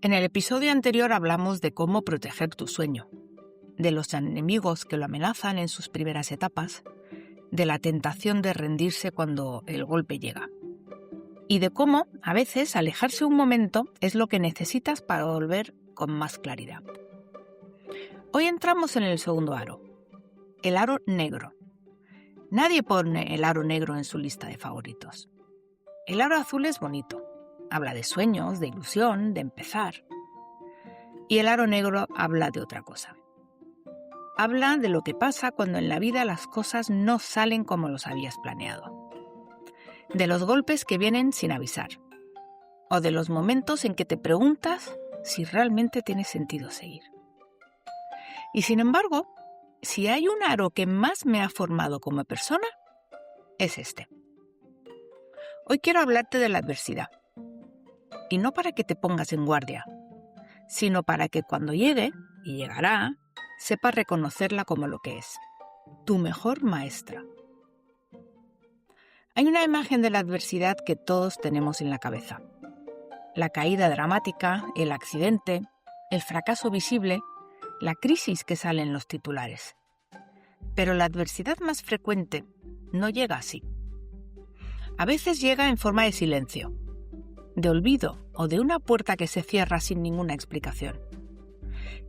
En el episodio anterior hablamos de cómo proteger tu sueño, de los enemigos que lo amenazan en sus primeras etapas, de la tentación de rendirse cuando el golpe llega, y de cómo, a veces, alejarse un momento es lo que necesitas para volver con más claridad. Hoy entramos en el segundo aro, el aro negro. Nadie pone el aro negro en su lista de favoritos. El aro azul es bonito. Habla de sueños, de ilusión, de empezar. Y el aro negro habla de otra cosa. Habla de lo que pasa cuando en la vida las cosas no salen como los habías planeado. De los golpes que vienen sin avisar. O de los momentos en que te preguntas si realmente tiene sentido seguir. Y sin embargo, si hay un aro que más me ha formado como persona, es este. Hoy quiero hablarte de la adversidad. Y no para que te pongas en guardia, sino para que cuando llegue, y llegará, sepas reconocerla como lo que es, tu mejor maestra. Hay una imagen de la adversidad que todos tenemos en la cabeza. La caída dramática, el accidente, el fracaso visible, la crisis que sale en los titulares. Pero la adversidad más frecuente no llega así. A veces llega en forma de silencio, de olvido o de una puerta que se cierra sin ninguna explicación.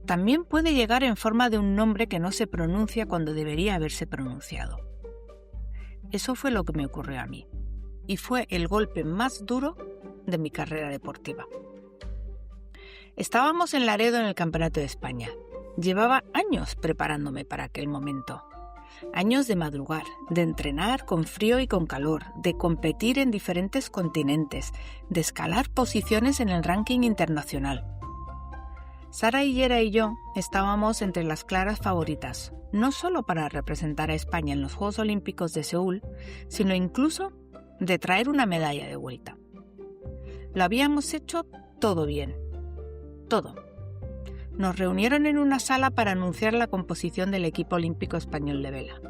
También puede llegar en forma de un nombre que no se pronuncia cuando debería haberse pronunciado. Eso fue lo que me ocurrió a mí, y fue el golpe más duro de mi carrera deportiva. Estábamos en Laredo en el Campeonato de España. Llevaba años preparándome para aquel momento. Años de madrugar, de entrenar con frío y con calor, de competir en diferentes continentes, de escalar posiciones en el ranking internacional. Sara Higuera y yo estábamos entre las claras favoritas, no solo para representar a España en los Juegos Olímpicos de Seúl, sino incluso de traer una medalla de vuelta. Lo habíamos hecho todo bien, todo. Nos reunieron en una sala para anunciar la composición del equipo olímpico español de vela.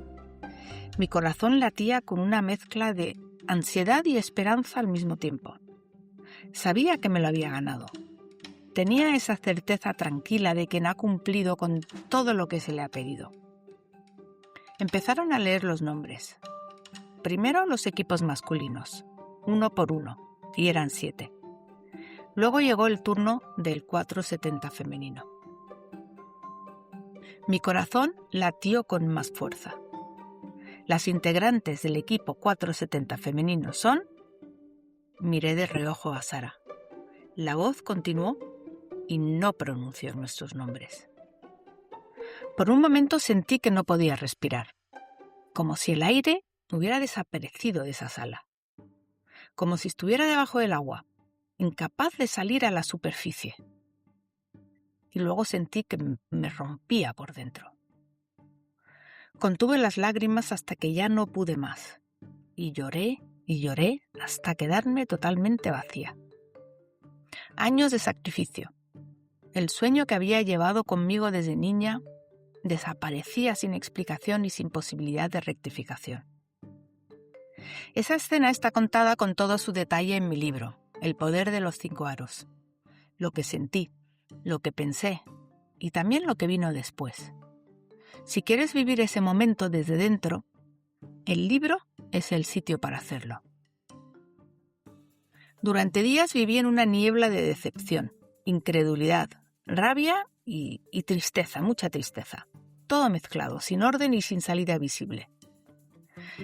Mi corazón latía con una mezcla de ansiedad y esperanza al mismo tiempo. Sabía que me lo había ganado. Tenía esa certeza tranquila de quien ha cumplido con todo lo que se le ha pedido. Empezaron a leer los nombres. Primero los equipos masculinos, uno por uno, y eran 7. Luego llegó el turno del 470 femenino. Mi corazón latió con más fuerza. Las integrantes del equipo 470 femenino son... Miré de reojo a Sara. La voz continuó y no pronunció nuestros nombres. Por un momento sentí que no podía respirar, como si el aire hubiera desaparecido de esa sala, como si estuviera debajo del agua, incapaz de salir a la superficie. Y luego sentí que me rompía por dentro. Contuve las lágrimas hasta que ya no pude más, y lloré hasta quedarme totalmente vacía. Años de sacrificio. El sueño que había llevado conmigo desde niña desaparecía sin explicación y sin posibilidad de rectificación. Esa escena está contada con todo su detalle en mi libro, El poder de los 5 aros. Lo que sentí, lo que pensé y también lo que vino después. Si quieres vivir ese momento desde dentro, el libro es el sitio para hacerlo. Durante días viví en una niebla de decepción, incredulidad, rabia y tristeza, mucha tristeza. Todo mezclado, sin orden y sin salida visible.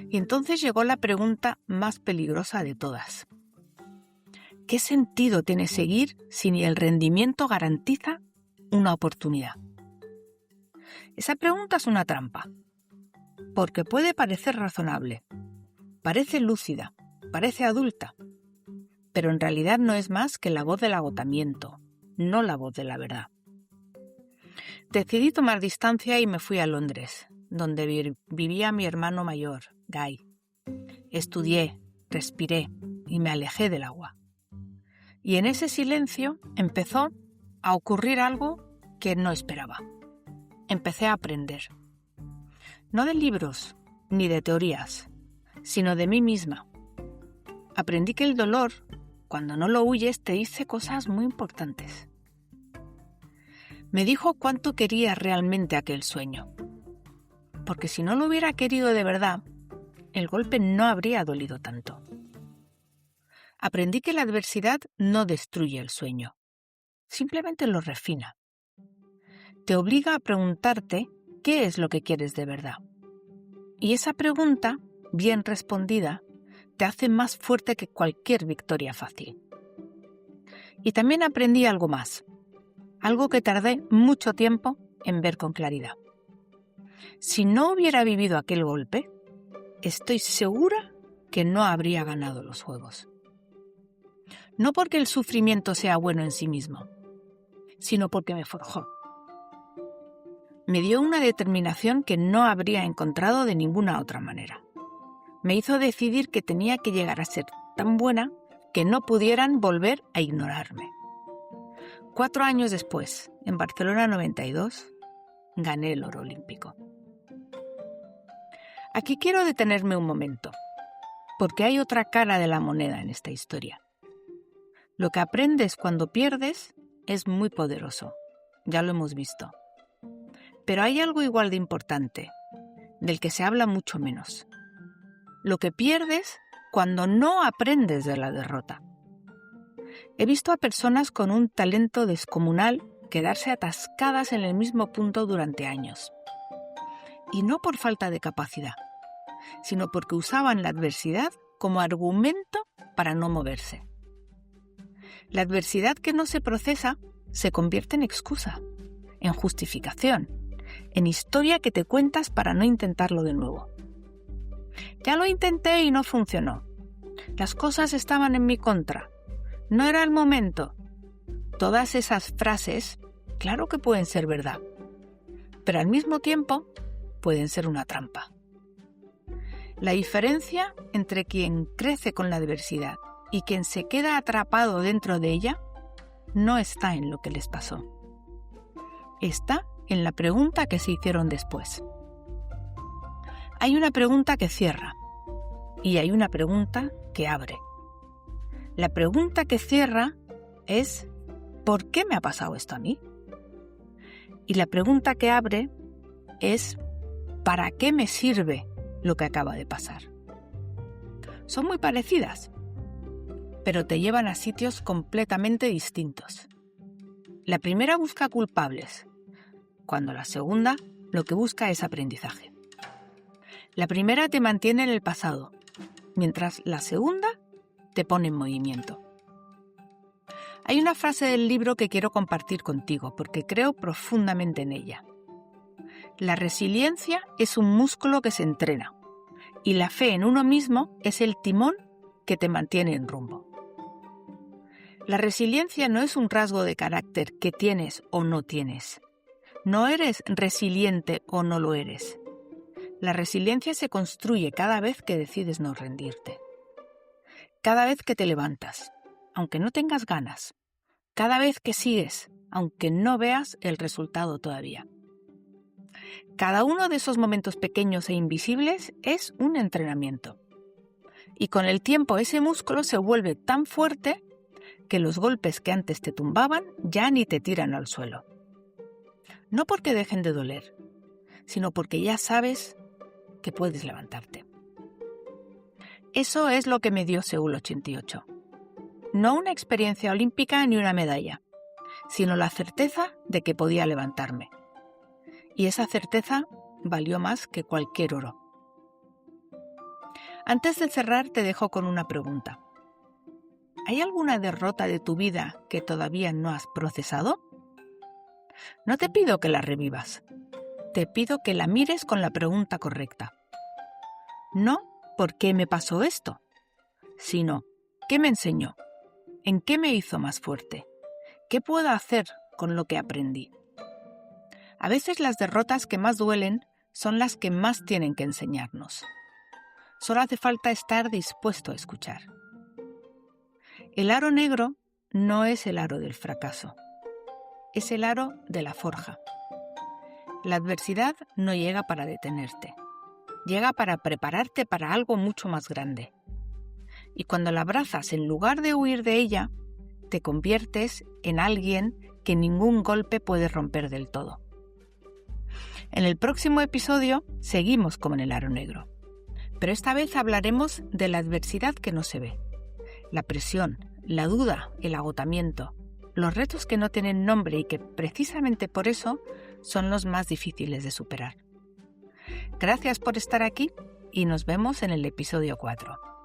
Y entonces llegó la pregunta más peligrosa de todas. ¿Qué sentido tiene seguir si ni el rendimiento garantiza una oportunidad? Esa pregunta es una trampa, porque puede parecer razonable, parece lúcida, parece adulta, pero en realidad no es más que la voz del agotamiento, no la voz de la verdad. Decidí tomar distancia y me fui a Londres, donde vivía mi hermano mayor, Guy. Estudié, respiré y me alejé del agua. Y en ese silencio empezó a ocurrir algo que no esperaba. Empecé a aprender. No de libros ni de teorías, sino de mí misma. Aprendí que el dolor, cuando no lo huyes, te dice cosas muy importantes. Me dijo cuánto quería realmente aquel sueño. Porque si no lo hubiera querido de verdad, el golpe no habría dolido tanto. Aprendí que la adversidad no destruye el sueño, simplemente lo refina. Te obliga a preguntarte qué es lo que quieres de verdad. Y esa pregunta, bien respondida, te hace más fuerte que cualquier victoria fácil. Y también aprendí algo más, algo que tardé mucho tiempo en ver con claridad. Si no hubiera vivido aquel golpe, estoy segura que no habría ganado los juegos. No porque el sufrimiento sea bueno en sí mismo, sino porque me forjó. Me dio una determinación que no habría encontrado de ninguna otra manera. Me hizo decidir que tenía que llegar a ser tan buena que no pudieran volver a ignorarme. 4 años después, en Barcelona 92, gané el oro olímpico. Aquí quiero detenerme un momento, porque hay otra cara de la moneda en esta historia. Lo que aprendes cuando pierdes es muy poderoso, ya lo hemos visto. Pero hay algo igual de importante, del que se habla mucho menos. Lo que pierdes cuando no aprendes de la derrota. He visto a personas con un talento descomunal quedarse atascadas en el mismo punto durante años. Y no por falta de capacidad, sino porque usaban la adversidad como argumento para no moverse. La adversidad que no se procesa se convierte en excusa, en justificación, en historia que te cuentas para no intentarlo de nuevo. Ya lo intenté y no funcionó. Las cosas estaban en mi contra. No era el momento. Todas esas frases, claro que pueden ser verdad, pero al mismo tiempo pueden ser una trampa. La diferencia entre quien crece con la adversidad y quien se queda atrapado dentro de ella no está en lo que les pasó. Está en la pregunta que se hicieron después. Hay una pregunta que cierra y hay una pregunta que abre. La pregunta que cierra es ¿por qué me ha pasado esto a mí? Y la pregunta que abre es ¿para qué me sirve lo que acaba de pasar? Son muy parecidas, pero te llevan a sitios completamente distintos. La primera busca culpables, cuando la segunda lo que busca es aprendizaje. La primera te mantiene en el pasado, mientras la segunda te pone en movimiento. Hay una frase del libro que quiero compartir contigo porque creo profundamente en ella. La resiliencia es un músculo que se entrena y la fe en uno mismo es el timón que te mantiene en rumbo. La resiliencia no es un rasgo de carácter que tienes o no tienes. No eres resiliente o no lo eres. La resiliencia se construye cada vez que decides no rendirte. Cada vez que te levantas, aunque no tengas ganas. Cada vez que sigues, aunque no veas el resultado todavía. Cada uno de esos momentos pequeños e invisibles es un entrenamiento. Y con el tiempo ese músculo se vuelve tan fuerte que los golpes que antes te tumbaban ya ni te tiran al suelo. No porque dejen de doler, sino porque ya sabes que puedes levantarte. Eso es lo que me dio Seúl 88. No una experiencia olímpica ni una medalla, sino la certeza de que podía levantarme. Y esa certeza valió más que cualquier oro. Antes de cerrar te dejo con una pregunta. ¿Hay alguna derrota de tu vida que todavía no has procesado? No te pido que la revivas. Te pido que la mires con la pregunta correcta. No ¿por qué me pasó esto?, sino ¿qué me enseñó? ¿En qué me hizo más fuerte? ¿Qué puedo hacer con lo que aprendí? A veces las derrotas que más duelen son las que más tienen que enseñarnos. Solo hace falta estar dispuesto a escuchar. El aro negro no es el aro del fracaso, es el aro de la forja. La adversidad no llega para detenerte, llega para prepararte para algo mucho más grande. Y cuando la abrazas en lugar de huir de ella, te conviertes en alguien que ningún golpe puede romper del todo. En el próximo episodio seguimos como en el aro negro, pero esta vez hablaremos de la adversidad que no se ve, la presión, la duda, el agotamiento, los retos que no tienen nombre y que precisamente por eso son los más difíciles de superar. Gracias por estar aquí y nos vemos en el episodio 4.